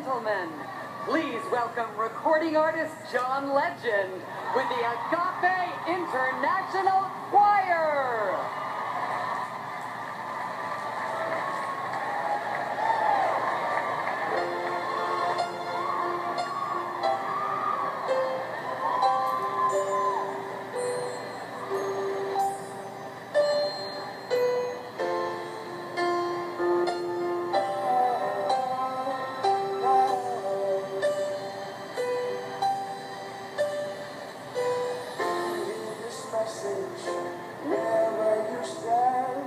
gentlemen, please welcome recording artist John Legend with the Agape International Choir. Wherever you stand,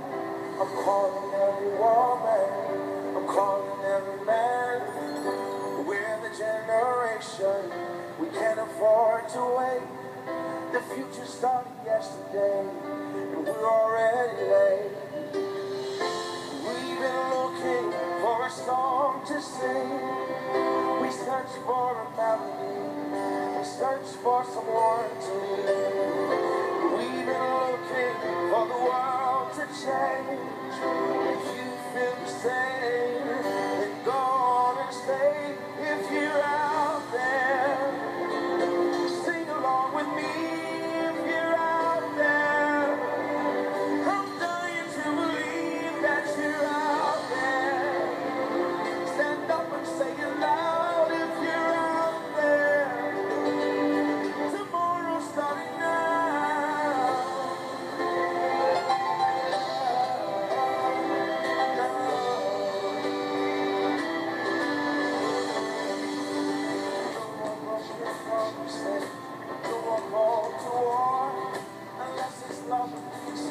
I'm calling every woman, I'm calling every man. We're the generation, we can't afford to wait. The future started yesterday, and we're already late. We've been looking for a song to sing. We search for a melody, we search for someone to lead. We've been looking for the world to change. If you feel the same, then go on and stay. If you're out there, sing along with me. If you're out there, I'm dying to believe that you're out there. Stand up and say it loud if you're out there. Tomorrow's starting now.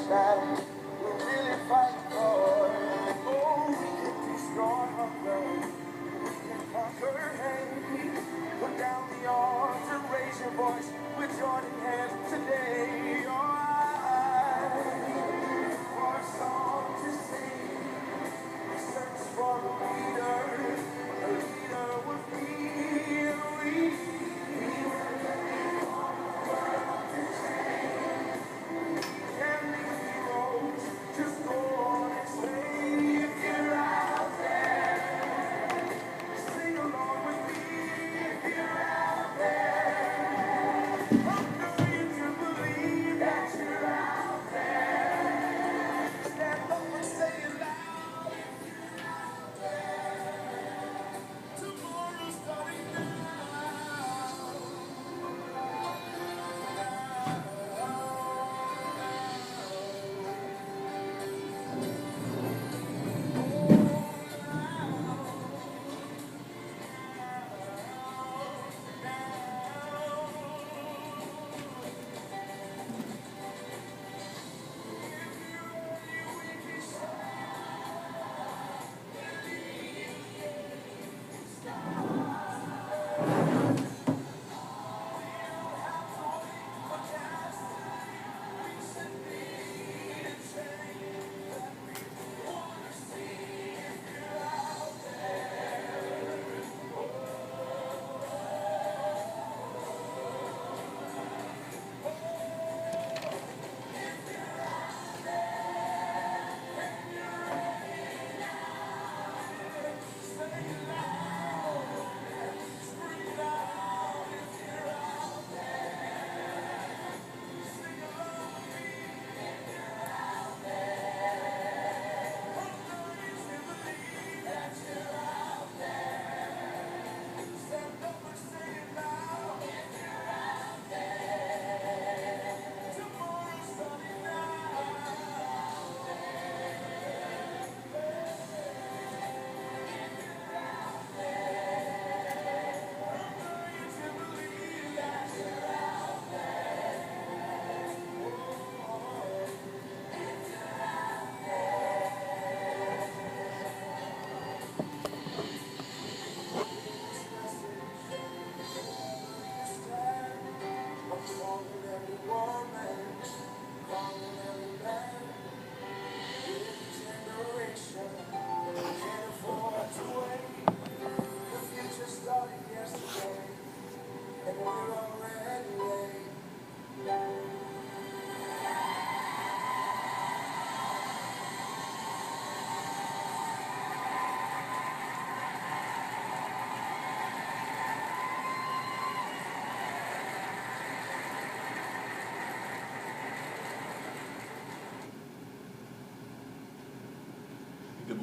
We're really fighting for. Oh, we can destroy hunger. We can conquer hate. Put down the arms and raise your voice. We're joining hands today. Oh, for a song to sing. We search for a leader would be we. Just go on and say if you're out there. Sing along with me if you're out there. I'm going to believe that you're out there. Stand up and say it loud if you're out there. Tomorrow's starting now.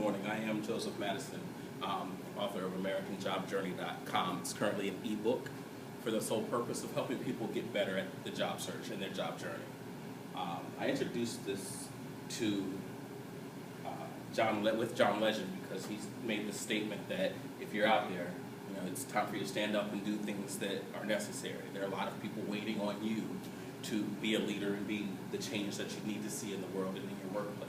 morning. I am Joseph Madison, author of AmericanJobJourney.com. It's currently an ebook for the sole purpose of helping people get better at the job search and their job journey. I introduced this to John Legend because he's made the statement that if you're out there, it's time for you to stand up and do things that are necessary. There are a lot of people waiting on you to be a leader and be the change that you need to see in the world and in your workplace.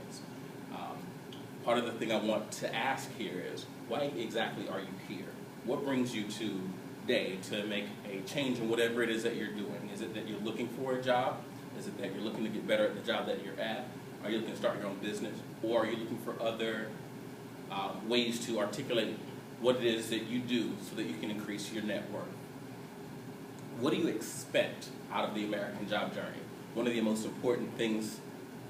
Part of the thing I want to ask here is, why exactly are you here? What brings you today to make a change in whatever it is that you're doing? Is it that you're looking for a job? Is it that you're looking to get better at the job that you're at? Are you looking to start your own business? Or are you looking for other ways to articulate what it is that you do so that you can increase your net worth? What do you expect out of the American job journey? One of the most important things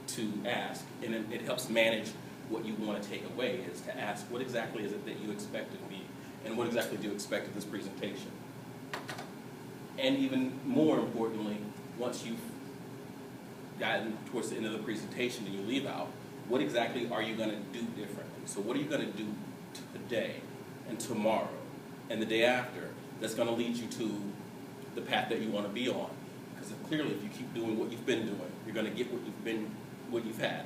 to ask, and it helps manage what you want to take away, is to ask, what exactly is it that you expect of me? And what exactly do you expect of this presentation? And even more importantly, once you've gotten towards the end of the presentation and you leave out, what exactly are you going to do differently? So what are you going to do today and tomorrow and the day after that's going to lead you to the path that you want to be on? Because clearly, if you keep doing what you've been doing, you're going to get what you've had.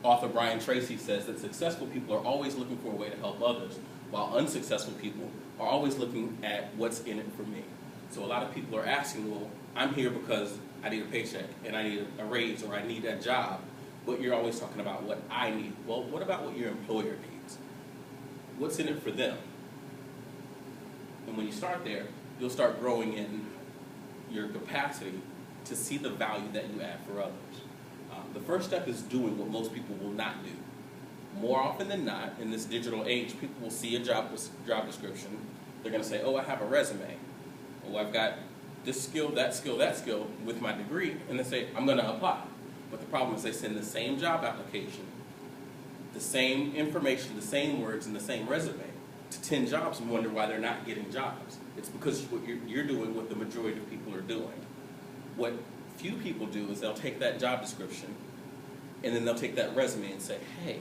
Author Brian Tracy says that successful people are always looking for a way to help others, while unsuccessful people are always looking at what's in it for me. So a lot of people are asking, well, I'm here because I need a paycheck and I need a raise or I need that job, but you're always talking about what I need. Well, what about what your employer needs? What's in it for them? And when you start there, you'll start growing in your capacity to see the value that you add for others. The first step is doing what most people will not do. More often than not, in this digital age, people will see a job description. They're going to say, oh, I have a resume. Oh, I've got this skill, that skill, that skill with my degree. And they say, I'm going to apply. But the problem is they send the same job application, the same information, the same words, and the same resume to 10 jobs and wonder why they're not getting jobs. It's because what you're doing what the majority of people are doing. What few people do is they'll take that job description and then they'll take that resume and say, hey,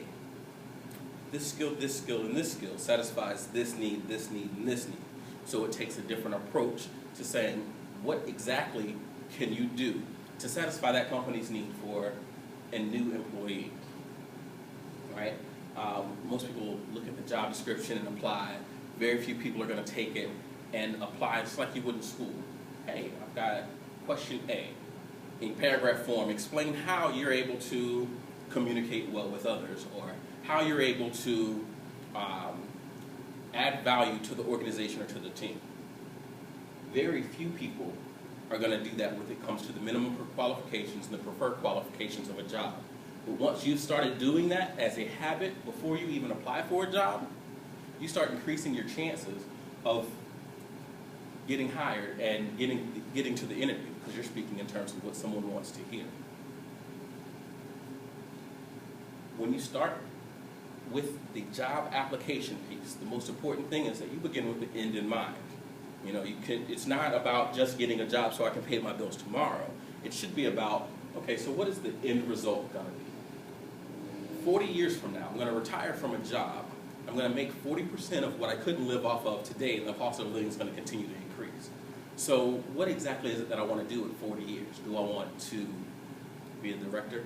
this skill, and this skill satisfies this need, and this need. So it takes a different approach to saying, what exactly can you do to satisfy that company's need for a new employee, right? Most people look at the job description and apply. Very few people are going to take it and apply just like you would in school. Hey, I've got question A. In paragraph form, explain how you're able to communicate well with others, or how you're able to add value to the organization or to the team. Very few people are going to do that when it comes to the minimum qualifications and the preferred qualifications of a job. But once you've started doing that as a habit before you even apply for a job, you start increasing your chances of getting hired and getting to the interview, because you're speaking in terms of what someone wants to hear. When you start with the job application piece, the most important thing is that you begin with the end in mind. It's not about just getting a job so I can pay my bills tomorrow. It should be about, okay, so what is the end result going to be? 40 years from now, I'm going to retire from a job. I'm going to make 40% of what I couldn't live off of today, and the cost of living is going to continue to increase. So what exactly is it that I want to do in 40 years? Do I want to be a director,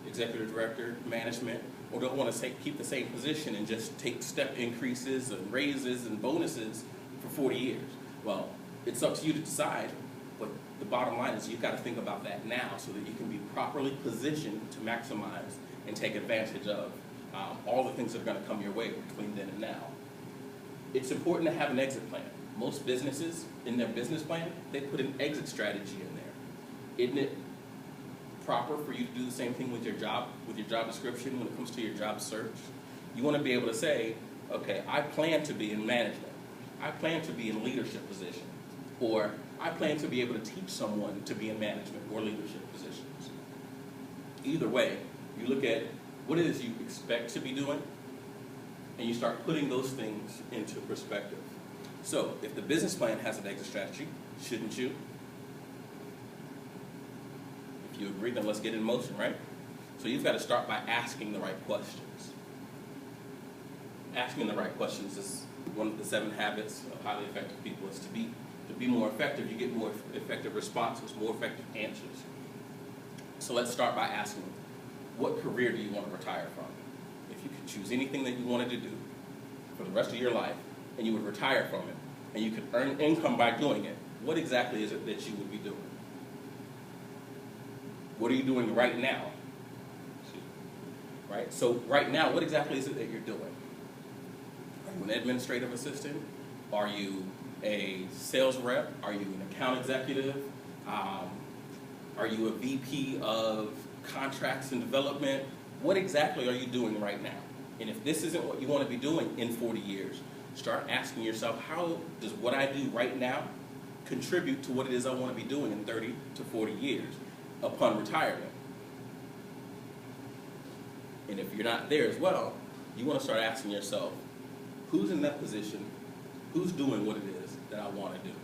executive director, management, or do I want to keep the same position and just take step increases and raises and bonuses for 40 years? Well, it's up to you to decide, but the bottom line is you've got to think about that now so that you can be properly positioned to maximize and take advantage of all the things that are going to come your way between then and now. It's important to have an exit plan. Most businesses, in their business plan, they put an exit strategy in there. Isn't it proper for you to do the same thing with your job description when it comes to your job search? You want to be able to say, okay, I plan to be in management. I plan to be in leadership position. Or I plan to be able to teach someone to be in management or leadership positions. Either way, you look at what it is you expect to be doing, and you start putting those things into perspective. So, if the business plan has an exit strategy, shouldn't you? If you agree, then let's get in motion, right? So you've got to start by asking the right questions. asking the right questions is one of the 7 habits of highly effective people. Is to be more effective, you get more effective responses, more effective answers. So let's start by asking, what career do you want to retire from? If you could choose anything that you wanted to do for the rest of your life, and you would retire from it, and you could earn income by doing it, what exactly is it that you would be doing? What are you doing right now? Right? So right now, what exactly is it that you're doing? Are you an administrative assistant? Are you a sales rep? Are you an account executive? Are you a VP of contracts and development? What exactly are you doing right now? And if this isn't what you want to be doing in 40 years, start asking yourself, how does what I do right now contribute to what it is I want to be doing in 30 to 40 years upon retirement? And if you're not there as well, you want to start asking yourself, who's in that position? Who's doing what it is that I want to do?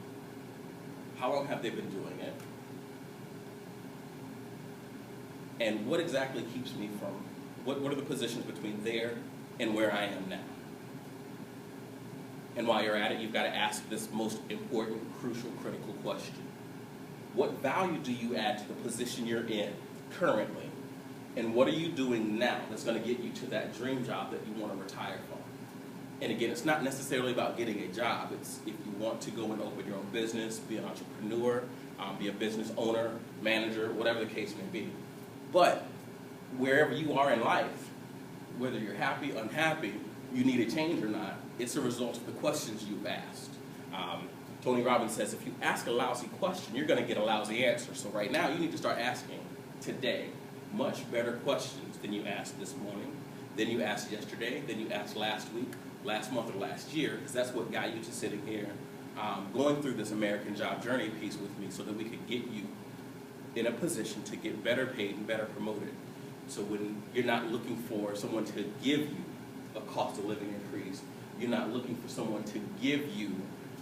How long have they been doing it? And what exactly keeps me from, what are the positions between there and where I am now? And while you're at it, you've got to ask this most important, crucial, critical question. What value do you add to the position you're in currently? And what are you doing now that's going to get you to that dream job that you want to retire from? And again, it's not necessarily about getting a job. It's if you want to go and open your own business, be an entrepreneur, be a business owner, manager, whatever the case may be. But wherever you are in life, whether you're happy, unhappy, you need a change or not, it's a result of the questions you've asked. Tony Robbins says, if you ask a lousy question, you're going to get a lousy answer. So right now, you need to start asking today much better questions than you asked this morning, than you asked yesterday, than you asked last week, last month, or last year, because that's what got you to sitting here going through this American Job Journey piece with me so that we could get you in a position to get better paid and better promoted. So when you're not looking for someone to give you a cost of living increase, you're not looking for someone to give you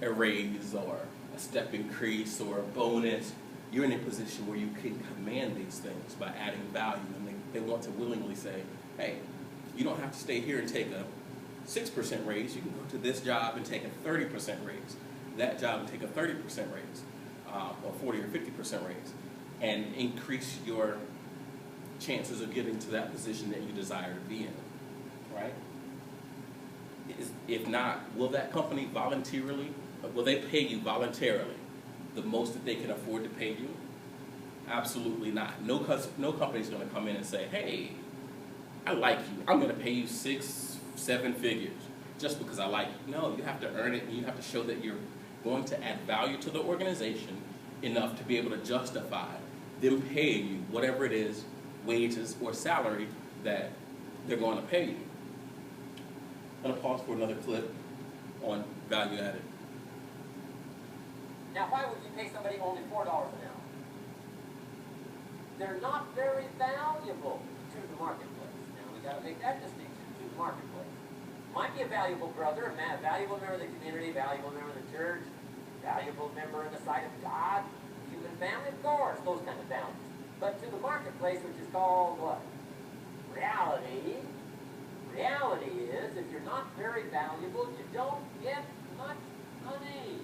a raise or a step increase or a bonus, you're in a position where you can command these things by adding value, and they want to willingly say, hey, you don't have to stay here and take a 6% raise, you can go to this job and take a 30% raise, that job and take a 30% raise, or 40 or 50% raise, and increase your chances of getting to that position that you desire to be in, right? If not, will that company will they pay you voluntarily the most that they can afford to pay you? Absolutely not. No company is going to come in and say, hey, I like you, I'm going to pay you 6, 7 figures just because I like you. No, you have to earn it, and you have to show that you're going to add value to the organization enough to be able to justify them paying you whatever it is, wages or salary, that they're going to pay you. I'm going to pause for another clip on value added. Now, why would you pay somebody only $4 an hour? They're not very valuable to the marketplace. Now, we got to make that distinction, to the marketplace. Might be a valuable brother, a valuable member of the community, valuable member of the church, valuable member in the sight of God, human family, of course, those kind of values. But to the marketplace, which is called what? Reality. Reality is, if you're not very valuable, you don't get much money.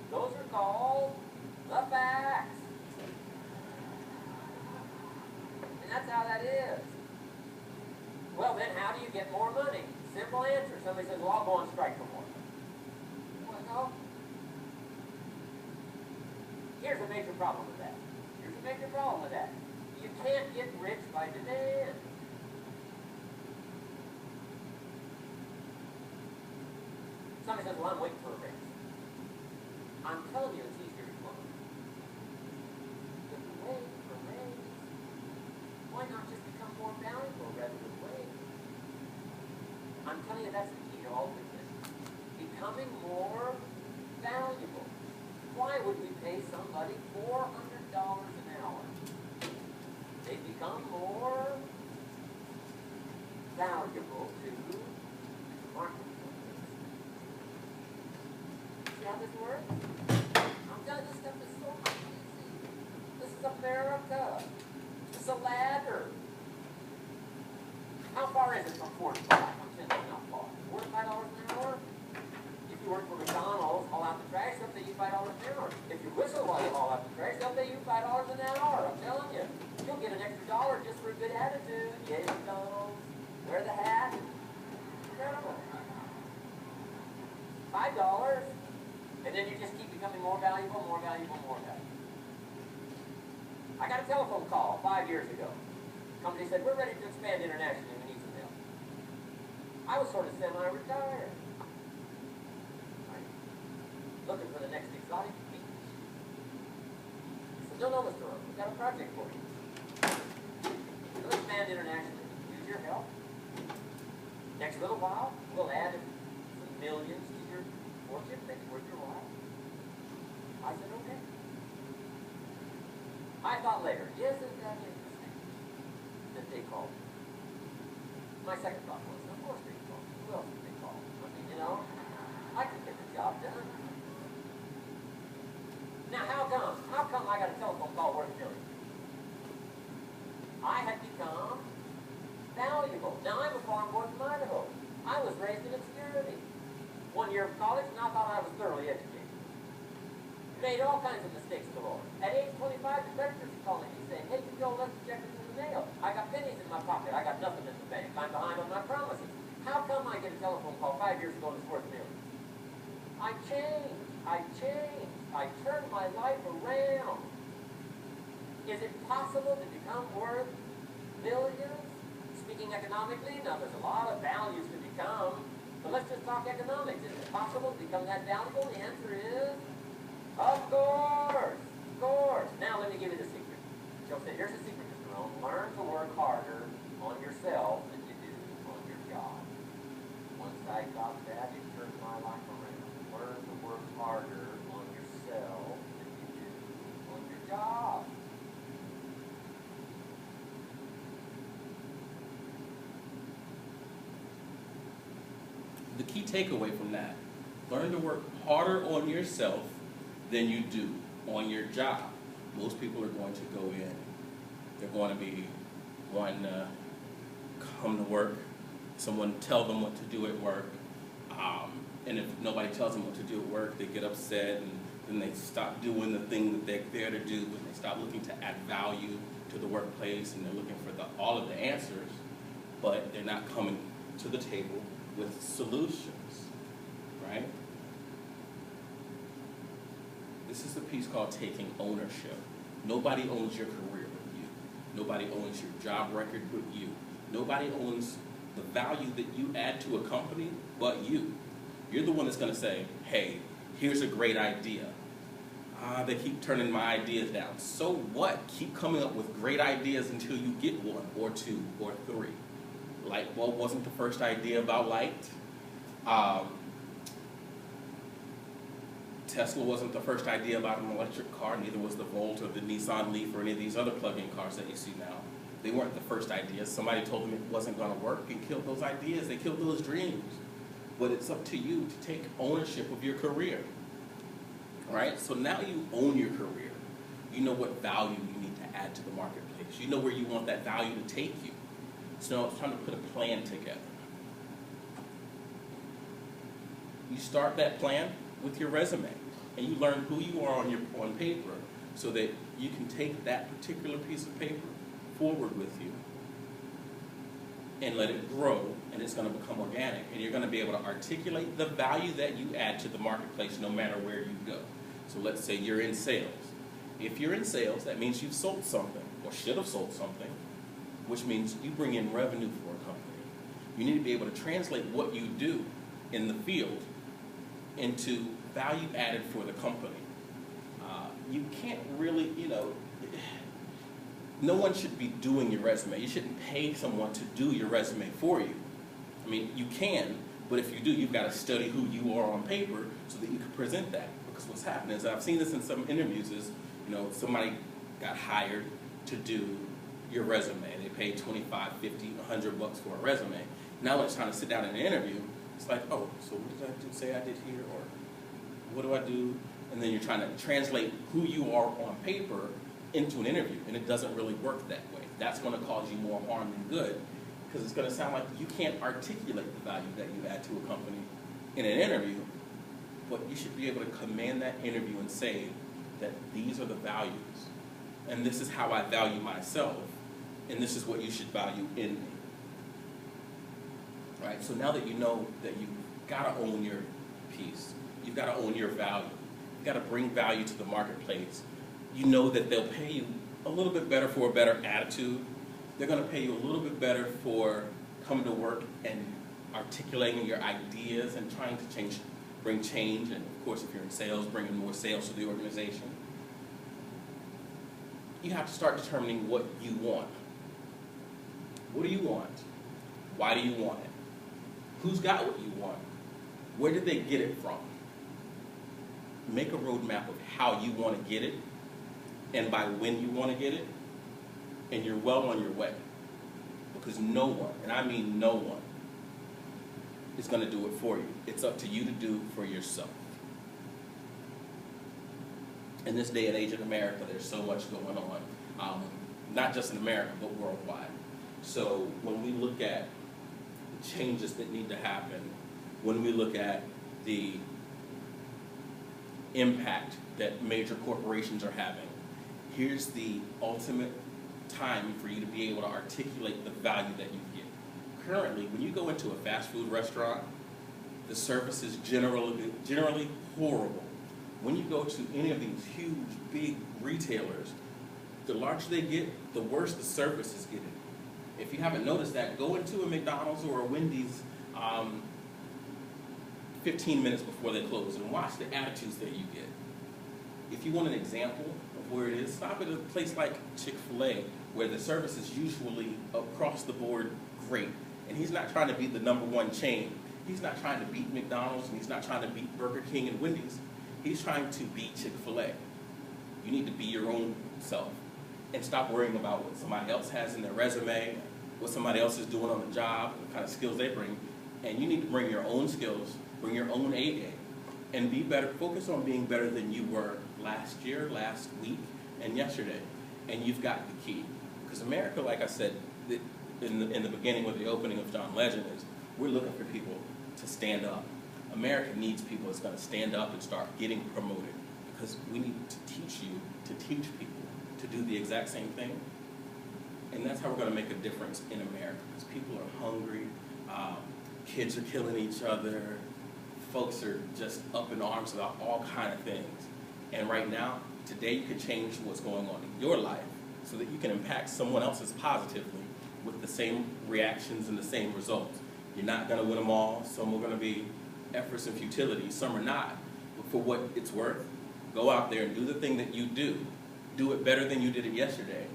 Those are called the facts. And that's how that is. Well, then how do you get more money? Simple answer. Somebody says, well, I'll go on strike for more. Well, no. Here's a major problem with that. Here's a major problem with that. You can't get rich by demand. Somebody says, well, I'm waiting for a raise. I'm telling you, it's easier to close. If you wait for a raise, why not just become more valuable rather than wait? I'm telling you, that's the key to all of this. Becoming more valuable. Why would we pay somebody $400 an hour? They become more valuable to the marketplace. See how this works? I'm telling you, this stuff is so easy. This is America. It's a ladder. How far is it from 4 to 5? I'm telling you how far. $4 to $5 an hour? If you work for McDonald's, haul out the trash, they'll pay you $5 an hour. If you whistle while you haul out the trash, they'll pay you $5 an hour. I'm telling you. You'll get an extra $1 just for a good attitude. Yay, McDonald's. Wear the hat. Incredible. $5, and then you just keep becoming more valuable, more valuable, more valuable. I got a telephone call 5 years ago. Company said, we're ready to expand internationally. We need some help. I was sort of semi-retired. Looking for the next exotic beach. He said, no, Mr. Rowe, we've got a project for you. We'll expand internationally. Use your help. Next little while, we'll add some millions to your fortune. Make it worth your while. I said, okay. I thought later, isn't that interesting that they called me? My second thought was, of course they called me. Who else did they call? I mean, you know, I could get the job done. Now, how come I got a telephone call worth millions? I had become valuable. Now, I'm a farm boy from Idaho. I was raised in obscurity. 1 year of college, and I thought I was thoroughly educated. Made all kinds of mistakes galore. At age 25, the creditors are calling me saying, hey, you Joe left the check in the mail. I got pennies in my pocket. I got nothing in the bank. I'm behind on my promises. How come I get a telephone call 5 years ago that's worth millions? I changed. I turned my life around. Is it possible to become worth millions? Speaking economically, now there's a lot of values to become, but let's just talk economics. Is it possible to become that valuable? The answer is, of course. Of course. Now let me give you the secret. She'll say, here's the secret, Mr. Rome. Learn to work harder on yourself than you do on your job. Once I got that, it turned my life around. Learn to work harder on yourself than you do on your job. The key takeaway from that, learn to work harder on yourself than you do on your job. Most people are going to go in, they're going to be wanting to come to work, someone tell them what to do at work, and if nobody tells them what to do at work, they get upset, and then they stop doing the thing that they're there to do, and they stop looking to add value to the workplace, and they're looking for all of the answers, but they're not coming to the table with solutions, right? This is the piece called taking ownership. Nobody owns your career but you. Nobody owns your job record but you. Nobody owns the value that you add to a company but you. You're the one that's going to say, hey, here's a great idea. They keep turning my ideas down. So what? Keep coming up with great ideas until you get one or two or three. Light bulb wasn't the first idea about light. Tesla wasn't the first idea about an electric car, neither was the Volt or the Nissan Leaf or any of these other plug-in cars that you see now. They weren't the first ideas. Somebody told them it wasn't going to work and killed those ideas. They killed those dreams. But it's up to you to take ownership of your career. Right? So now you own your career. You know what value you need to add to the marketplace. You know where you want that value to take you. So now it's time to put a plan together. You start that plan with your resume, and you learn who you are on paper so that you can take that particular piece of paper forward with you and let it grow, and it's going to become organic, and you're going to be able to articulate the value that you add to the marketplace no matter where you go. So let's say you're in sales. If you're in sales, that means you've sold something, or should have sold something, which means you bring in revenue for a company. You need to be able to translate what you do in the field into value added for the company. You can't really, no one should be doing your resume. You shouldn't pay someone to do your resume for you. I mean, you can, but if you do, you've got to study who you are on paper so that you can present that. Because what's happening is, I've seen this in some interviews, is, somebody got hired to do your resume. They paid $25, $50, $100 for a resume. Now when it's time to sit down in an interview, it's like, oh, so what did I say I did here? Or what do I do? And then you're trying to translate who you are on paper into an interview, and it doesn't really work that way. That's going to cause you more harm than good because it's going to sound like you can't articulate the value that you add to a company in an interview, but you should be able to command that interview and say that these are the values, and this is how I value myself, and this is what you should value in me. Right? So now that you know that you've got to own your piece, you've got to own your value, you've got to bring value to the marketplace, you know that they'll pay you a little bit better for a better attitude. They're going to pay you a little bit better for coming to work and articulating your ideas and trying to bring change, and of course if you're in sales, bringing more sales to the organization. You have to start determining what you want. What do you want? Why do you want it? Who's got what you want? Where did they get it from? Make a roadmap of how you want to get it and by when you want to get it, and you're well on your way. Because no one, and I mean no one, is going to do it for you. It's up to you to do for yourself. In this day and age in America, there's so much going on, not just in America, but worldwide. So when we look at the changes that need to happen, when we look at the impact that major corporations are having, here's the ultimate time for you to be able to articulate the value that you get. Currently, when you go into a fast food restaurant, the service is generally horrible. When you go to any of these huge, big retailers, the larger they get, the worse the service is getting. If you haven't noticed that, go into a McDonald's or a Wendy's 15 minutes before they close and watch the attitudes that you get. If you want an example of where it is, stop at a place like Chick-fil-A, where the service is usually across the board great. And he's not trying to be the #1 chain. He's not trying to beat McDonald's, and he's not trying to beat Burger King and Wendy's. He's trying to beat Chick-fil-A. You need to be your own self and stop worrying about what somebody else has in their resume, what somebody else is doing on the job, what kind of skills they bring. And you need to bring your own skills, bring your own A game, and be better. Focus on being better than you were last year, last week, and yesterday. And you've got the key. Because America, like I said in the beginning with the opening of John Legend, is we're looking for people to stand up. America needs people that's going to stand up and start getting promoted, because we need to teach you to teach people to do the exact same thing. And that's how we're going to make a difference in America, because people are hungry, kids are killing each other, folks are just up in arms about all kinds of things. And right now, today, you can change what's going on in your life so that you can impact someone else's positively with the same reactions and the same results. You're not going to win them all. Some are going to be efforts and futility. Some are not. But for what it's worth, go out there and do the thing that you do. Do it better than you did it yesterday.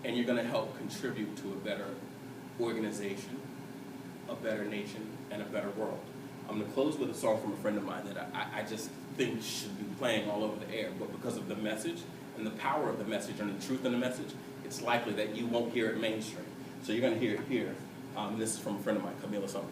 And you're going to help contribute to a better organization, a better nation, and a better world. I'm going to close with a song from a friend of mine that I just think should be playing all over the air. But because of the message and the power of the message and the truth in the message, it's likely that you won't hear it mainstream. So you're going to hear it here. This is from a friend of mine, Camila Sumner.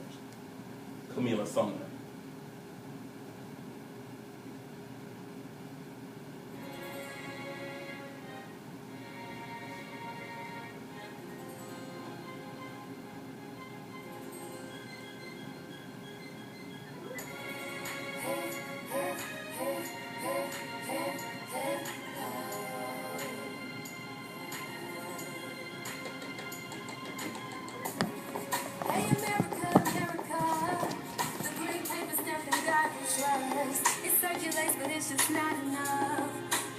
It circulates, but it's just not enough.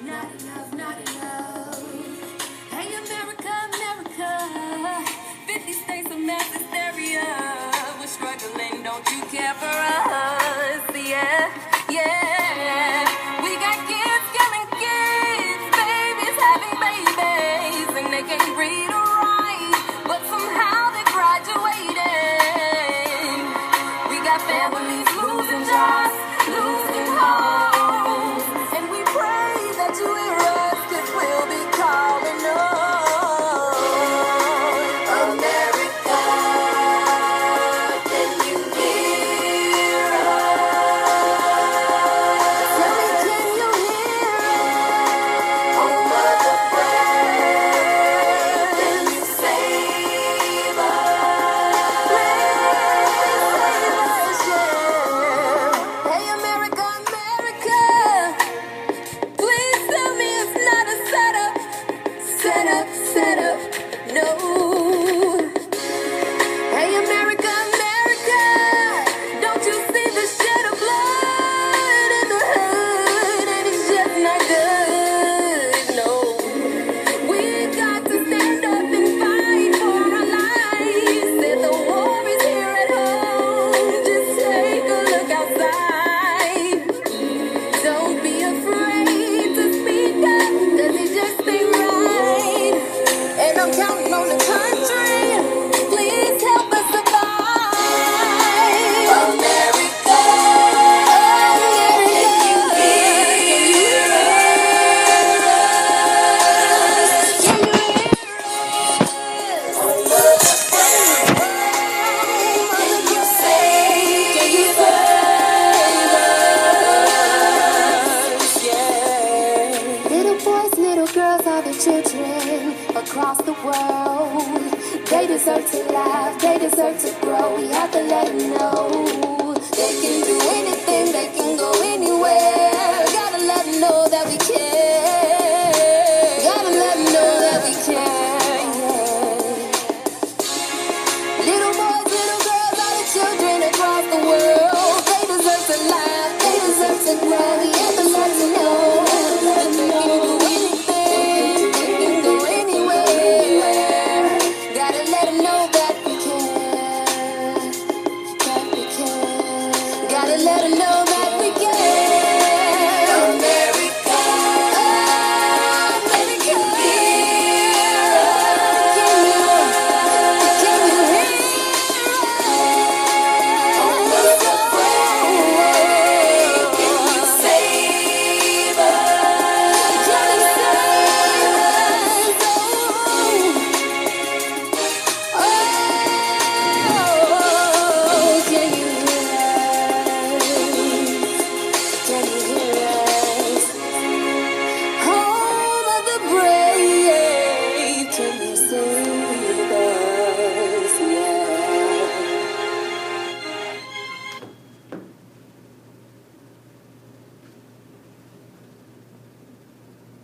Not enough, not enough. Hey, America, America. 50 states of mass hysteria. We're struggling, don't you care for us? Yeah, yeah. We got kids killing kids, babies having babies, and they can't read or write, but somehow they're graduating. We got families losing jobs, losing homes, and we pray that you hear us, 'cause we'll be calling on America. Can you hear us? children across the world. They deserve to laugh, they deserve to grow. We have to let them know they can do anything.